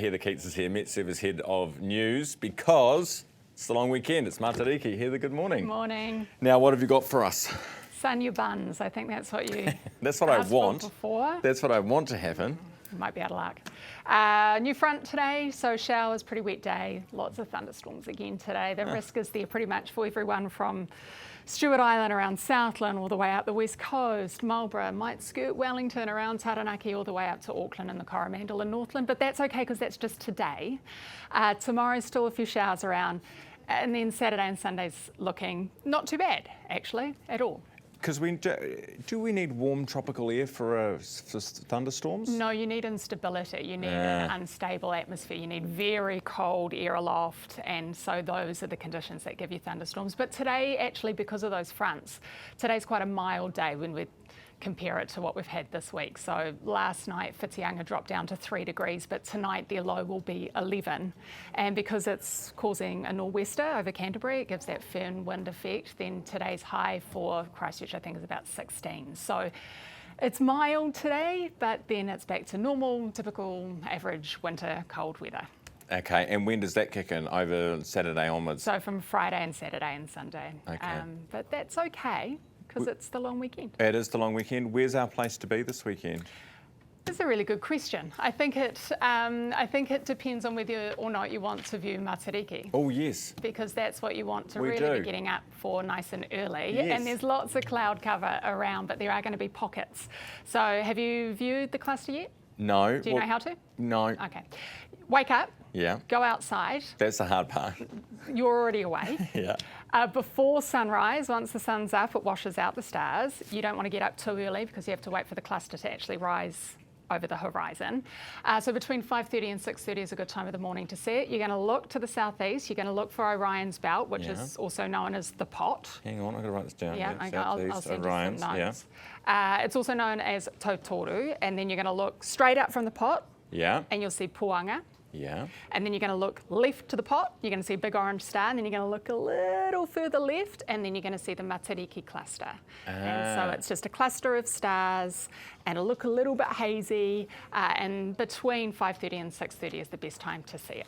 Heather Keats is here, MetService Head of News, because it's the long weekend. It's Matariki. Heather, good morning. Morning. Now, what have you got for us? Sun your buns. I think that's what you That's what I want. Before. That's what I want to happen. Might be out of luck. New front today, so showers, pretty wet day. Lots of thunderstorms again today. The risk is there pretty much for everyone from Stewart Island around Southland all the way up the west coast. Marlborough might skirt Wellington around Taranaki all the way up to Auckland and the Coromandel and Northland, but that's okay because that's just today. Tomorrow still a few showers around, and then Saturday and Sunday's looking not too bad actually at all. Because do we need warm tropical air for thunderstorms? No, you need instability. You need an unstable atmosphere. You need very cold air aloft, and so those are the conditions that give you thunderstorms. But today, actually, because of those fronts, today's quite a mild day when we compare it to what we've had this week. So last night, Whitianga dropped down to 3 degrees, but tonight their low will be 11. And because it's causing a nor'wester over Canterbury, it gives that firn wind effect, then today's high for Christchurch, I think, is about 16. So it's mild today, but then it's back to normal, typical average winter cold weather. Okay, and when does that kick in? Over Saturday onwards? So from Friday and Saturday and Sunday. Okay. But that's okay, because it's the long weekend. It is the long weekend. Where's our place to be this weekend? That's a really good question. I think it depends on whether or not you want to view Matariki. Oh, yes. Because that's what you want to We really do. be getting up for nice and early. Yes. And there's lots of cloud cover around, but there are going to be pockets. So have you viewed the cluster yet? No. Do you know how to? No. Okay. Wake up. Yeah. Go outside. That's the hard part. You're already awake. Yeah. Before sunrise, once the sun's up, it washes out the stars. You don't want to get up too early because you have to wait for the cluster to actually rise over the horizon. So between 5:30 and 6:30 is a good time of the morning to see it. You're going to look to the southeast. You're going to look for Orion's belt, which is also known as the pot. Hang on, I've got to write this down. Yeah, okay, I'll send Orion's, you some notes. It's also known as Tautoru, and then you're going to look straight up from the pot, Yeah. and you'll see Puanga. Yeah. And then you're going to look left to the pot, you're going to see a big orange star, and then you're going to look a little further left, and then you're going to see the Matariki cluster. And so it's just a cluster of stars, and it'll look a little bit hazy, and between 5:30 and 6:30 is the best time to see it.